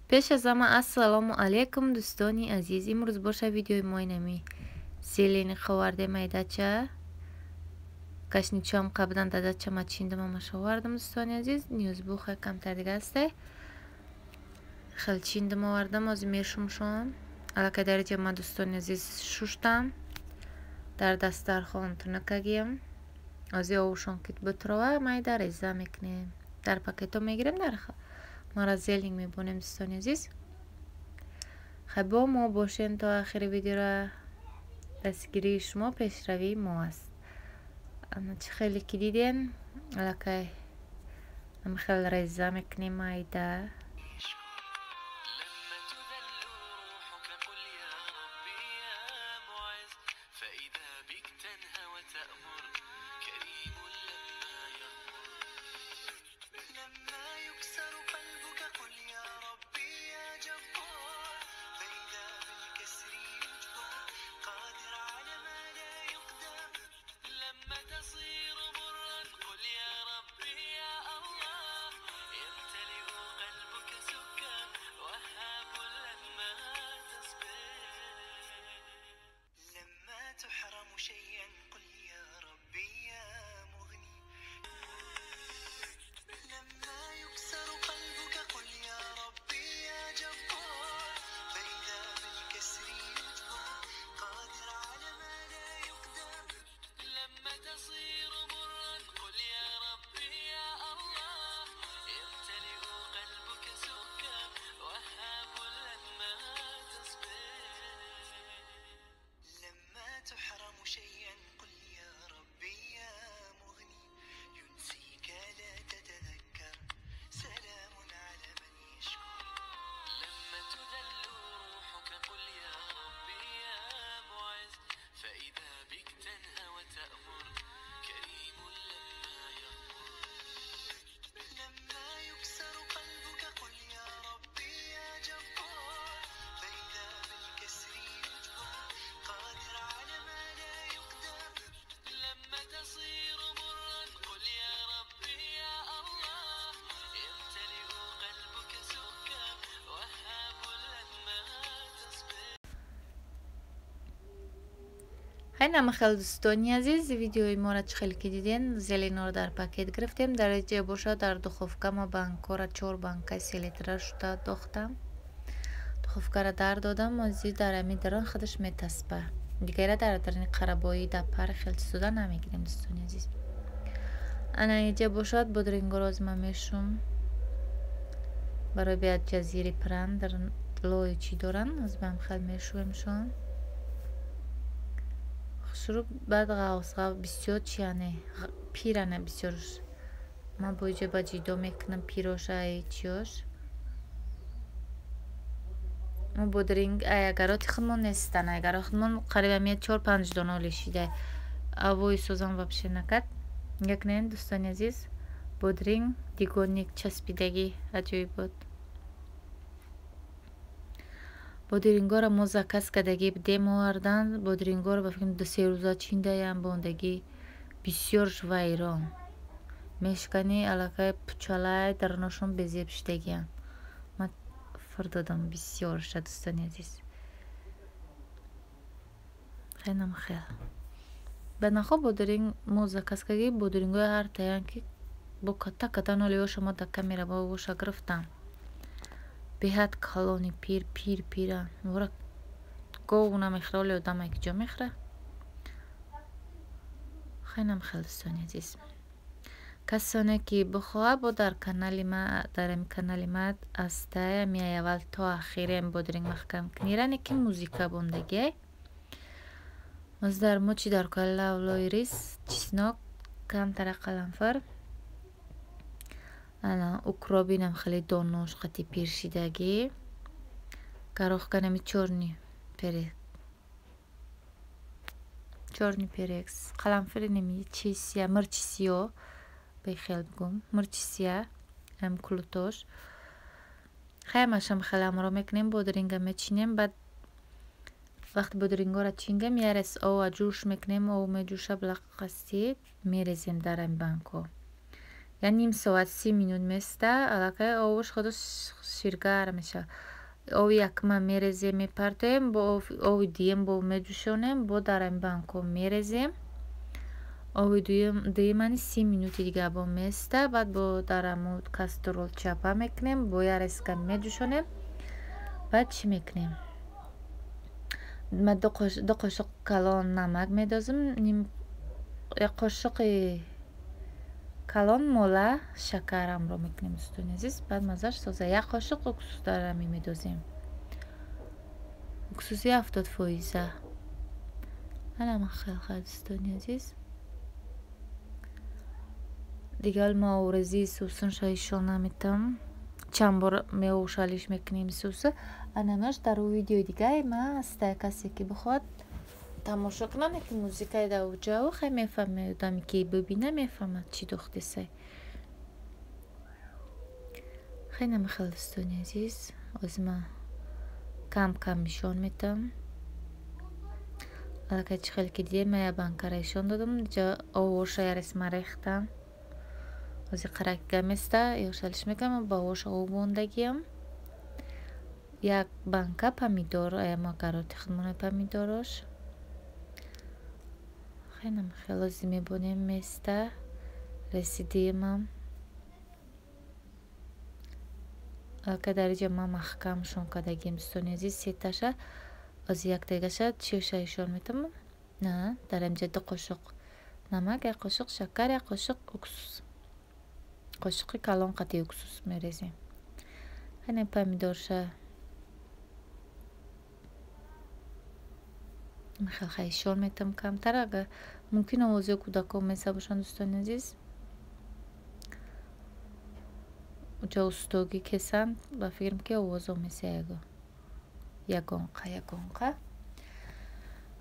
пеш аз ҳама ассалому алайкум дӯстони азиз. имрӯз боша видеои мои нами зелени ховарде майдача кашничам қабдан дадача ма чиндама машовардам дӯстони азиз. ниёз бухе камтар дига асте хел чиндама вардам ози мешумшон аллакай дариҷа ма дӯстони азиз шуштам дар дастархон тунакагиям ози овушон кит бутрова майда реза мекунем дар пакето мегирем дар морозилник мебонем дӯстони азиз. хай бо мо бошен то охири видеоро. дастгирии шумо пешравии мо аст. чӣ хеле ки диден аллакай хел реза мекунем майда. ҳай намахел дӯстони азиз, видеои моро чӣ хеле ки диден. зеленоро дар пакет гирифтем. дар ҷо боша дар духовка ма банкора 4 банка селитра шуда дохтам. духовкаро дар додам ози дар ами дарон худаш метаспа дигара дарни қарабои да пар хел чизода намегирем дӯстони азиз. ана инҷа бошад бодрингоро ози ма мешум барои биад ҷазири пран дар лои чӣ доран ози бам хел мешуемшон шурур баъд ғавсға бисёр чияне пиране бисёр ма боиҷа ба ҷидо мекунам пироша ай чиёш мо бодринг ай агароти худмон нестан агаро худмон қариба мия 4-5 дона лишида авои созам вообще накад як нен дӯстони азиз бодринг дигоник часпидагӣ аҷоиб буд. бодрингоро мо заказ кардагӣ дем овардан бодрингоро ба фикрам 2-3 рӯза чиндаям бондагӣ бисёр вайрон мешкани аллакай пучалай дарношон безеб шудагиям ма фурдодам бисёр ша дӯстони азиз. хелам хел банахо бодринг мо заказ кардагӣ бодрингои ҳар таян ки бо ката ноли воша мо дака мерава воша гирифтам беҳад калони пиран вора гову намехӯра оли одаме ки ҷо мехӯра. хелам хел дӯстони азиз, касоне ки бихоҳад бо дар канали ма аз таями аввал то ахирем бодринг маҳкам куниране ки музика бондагӣ оз дар мучи дар лавлои рис чеснок камтара қаламфар ана укробинам хеле донош қати пиршидагӣ гарохканами чорни перекс қаламфари неми чисия мирчи сиё бехел гум мирчи сия ам клутош хаймашам хеле амро мекунем бодринга мечинем баъд вақти бодрингоро чиндем ярес ова ҷӯш мекунем ов меҷӯша блаққасти мерезем дар ин банко یا نیم ساعت 30 минут места аллакай овуш худаш ширгар меша. Ови якма мерезем мепартоем, бо ови дием бо медушонем, бо дарам банко мерезем. Ови дуимани 30 минути дига бо места, баъд бо дараму каструл чапа мекунем, бо яреска медушонем. баъд чӣ мекунем? Ма 2 қошуқ калон намак медозим, як қошуқи калон мола шакарамро мекунем дӯстони азиз. баъд маззаш соза 1 қошуқ уксус дарами медозем. уксуси 70%. ана хелхел дӯстони азиз. дигар маорези сусун шайшон наметам. чанд бор меошалиш мекунем сусу. анамаш дар видеои дигаи ма аста касе ки бихоад тамошо кунад, ки музикаи да уҷаву хай мефаҳме, одаме ки бибина мефаҳмад чӣ духтесай. хай намихел дӯстони азиз. ҳозир ма кам кам нишон метам. аллакай чӣ хеле ки дидем, ма я банкара нишон додам. ҷа овоша ярес ма рехтам. ҳозир қарака места ёшалиш мекунам. ба оша обондагиам. як банка помидор, аяма гароти худмони помидорош. хеле ҳозир мебонем места ресидиемам. аллакай дар инҷа ма маҳкамшон кардагием дӯстони азиз. сеташа ҳозир як дегаша чиша ишон метавонам. на дар инҷа 2 қошуқ намак, 1 қошуқ шакар, 1 қошуқ уксус, қошуқи калон қатъи уксус мерезем. ҳане помидорша хелхай ишон метам камтар. агар мумкин овози кӯдакон меса бошанд дӯстони азиз, ҷа устуги кесанд, ба фикрам ки овозо меса ягонқа.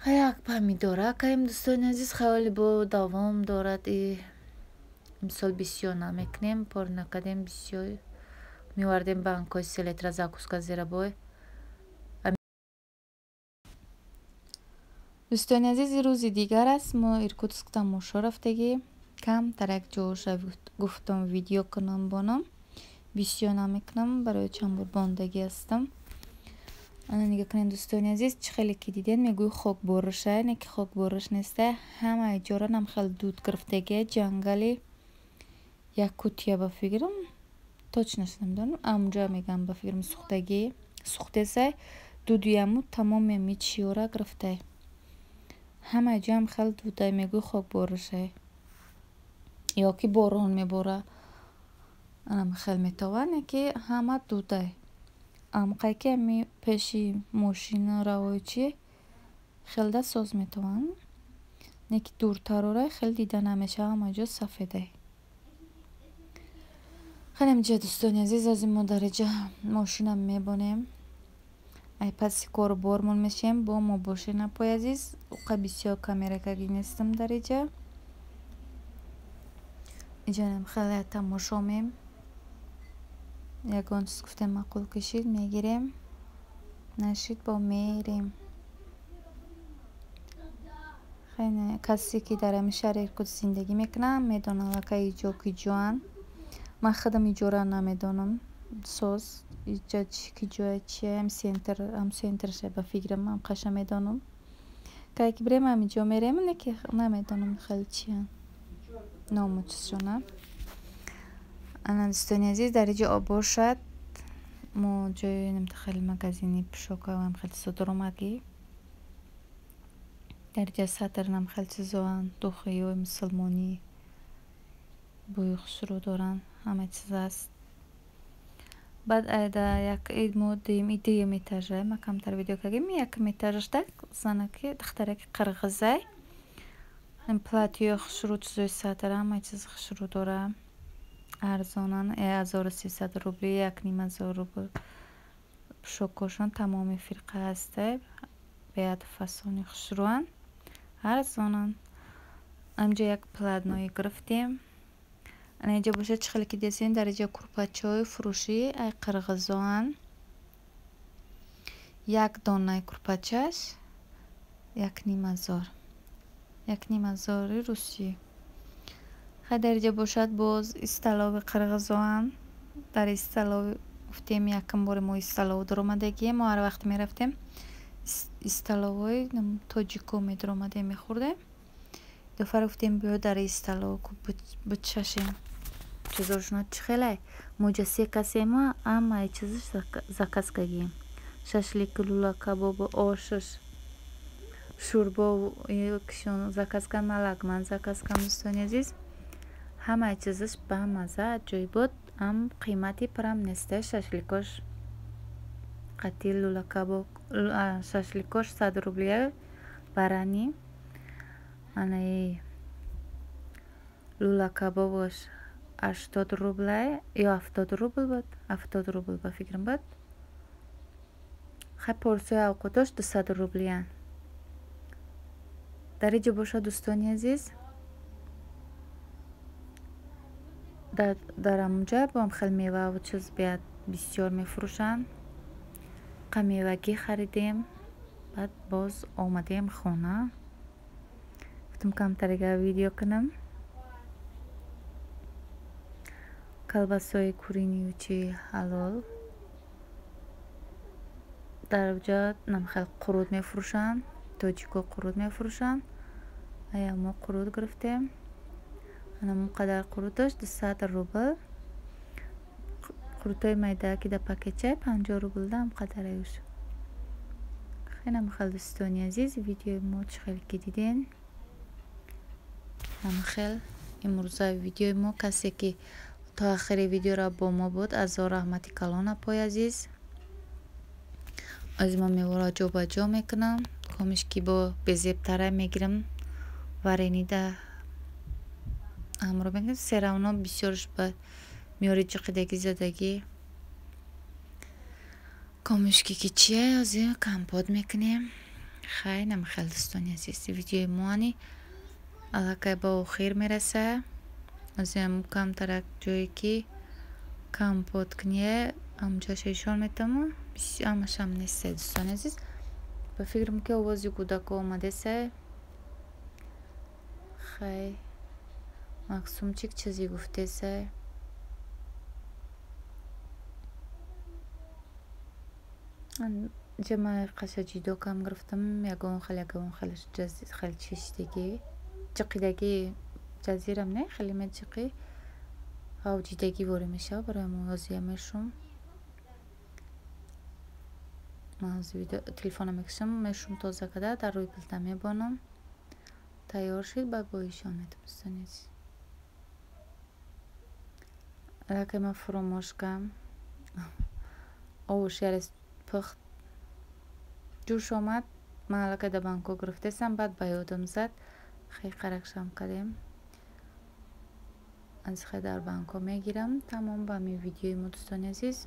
як помидора каем дӯстони азиз. хеле бо давом дорад. имсол бисёр намекунем, пор накардем, бисёр мевардем банкои селитра закуска зирабой. дӯстони азиз, рӯзи дигар аст. мо иркутск тамошо рафтагӣ. кам дар як ҷоша гуфтам видео кунам бо ном. бисёр намекунам, барои чанд бор бондагӣ ҳастам. ана нига кунед дӯстони азиз, чӣ хеле ки дидем мегӯи хокборша, не ки хокборш неста. ҳамаи ҷора нам хеле дуд гирифтагия. ҷангали як кутия ба фикрам точнаш намедонам, амҷа мегам ба фикрам сухтагӣ сухтесай дудуяму тамоми мичиёра гирифтай. ҳамаи ҷам хеле дудай мегӯи хокборшай ё ки борон мебора. анам хеле метаван, не ки ҳама дудай. амқай ки ами пеши мошина равоичи хеле да соз метаван, не ки дуртарора хеле дида намеша. ҳама ҷо сафедай. хеле амҷа дӯстони азиз, ҳозир мо дар инҷа мошина мебонем. ай паси кору бормон мешем, бо мо боше напой азиз. уқа бисёр камеракагӣ нестам дар инҷа. инҷанам хеле тамошо мем. ягон чиз гуфтем маъқул кишид мегирем, нашид бо мерем. хеле касе ки дар ами шаҳри иркут зиндагӣ мекунам медонам аллакай иҷо ки ҷоан. ман худам иҷора намедонам. соз иҷа ки ҷоя чия, ам центрша ба фикрам ам қаша медонам. кай ки бирем ами ҷо мерем, не ки намедонам хеле чия ному чизшона. ана дӯстони азиз, дар инҷа об бошад. мо ҷои хеле магазини пӯшокам хеле содуромагӣ. дар инҷа сатрнам хеле чизоан духиёи мусулмонӣ бӯи хушрӯ доранд. ҳама чиз аст. баъд айда як мо дим идея метажай ма камтар видео кагим як метажаштай занаки духтараки қирғизай. ин платьё хушрӯ чизои сатр ҳама чиз хушрӯ дора. арзонан 1300 рубли, 1500 рубл. пӯшокошон тамоми фирқа ҳастай. беяд фасони хушрӯан. арзонан. амҷа як платнои гирифтем. ана инҷа бошад чӣ хеле ки десен дар инҷа курпачаҳои фурӯшӣ ай қирғизоан. як донаи курпачаш 1500. 1500 русӣ. хадерҷа бошад боз исталови қирғизоан дар исталови гуфтем якм бори мо исталово даромадагием. Мо ҳар вақт мерафтем исталовои тоҷико медаромадем мехӯрдем. дофара гуфтем биё дар исталово бичашем чизошно чихелай муҷасе касема аммаи чизиш заказкагием шашлик лула кабобу ошиш шӯрбо кишон заказкан малагман заказкан дӯстони азиз ҳамаи чизиш бамаза аҷоибот ам қимати пирам несте шашликош қатъи лула кабоб шашликош 100 рублия барани анаи лула кабобош 80 рубля ё 70 рубл буд 70 рубл ба фикрам буд хай порсияи овқотош 200 рублиян дар инҷо бошад дӯстони азиз дар амунҷа бом хел меваву чиз биад бисёр мефурӯшанд қа мевагӣ харидем баъд боз омадем хона гуфтам камтарига видео кунам калбасои куринию чи ҳалол дар уҷа намхел қуруд мефурӯшанд тоҷико қуруд мефурӯшанд ая мо қуруд гирифтем анамон қадар қуруд дошт 200 рубл қурудҳои майда ки дар пакетча 50 рубл дам қадареуш хеле намхел дӯстони азиз видеои мо чӣ хел ки диден намхел имрӯзаи видеои мо касе ки то охири видеора бо мо буд азор раҳмати калон апои азиз аз мо мевора ҷобаҷо мекунам комишки бо безебтара мегирам варенида амро мекунам серавно бисёрш ба миёри ҷиқидагӣ задагӣ комишки ки чия ози компот мекунем хай намхел дӯстони азиз видеои мо ани аллакай ба охир мераса азиам камтарак ҷое ки компот куние амҷаш ишон метамо амашам несте дӯстони азиз ба фикрам ки овози кӯдако омадесе хай максумчик чизе гуфтесе ҷамаи қашаҷидо кам гирифтам ягон хелаш хел чиштагӣ ҷиқидагӣ ҷазирам не хеле медҷиқӣ ҳавҷидагӣ ворӣ мешава барои мо озия мешум телефона мекашам мешум тоза када дар рӯи плита мебонам тайёр шид баъд бо ишон метам дӯстони азиз аллакай ман фуромош кам овуш ярес пухт ҷӯш омад ман аллакай дар Бангкок гирифтесам баъд ба ёдам зад хай қаракшам кардем аз хай дар Бангкок мегирам тамом ба ҳамин видеои мо дӯстони азиз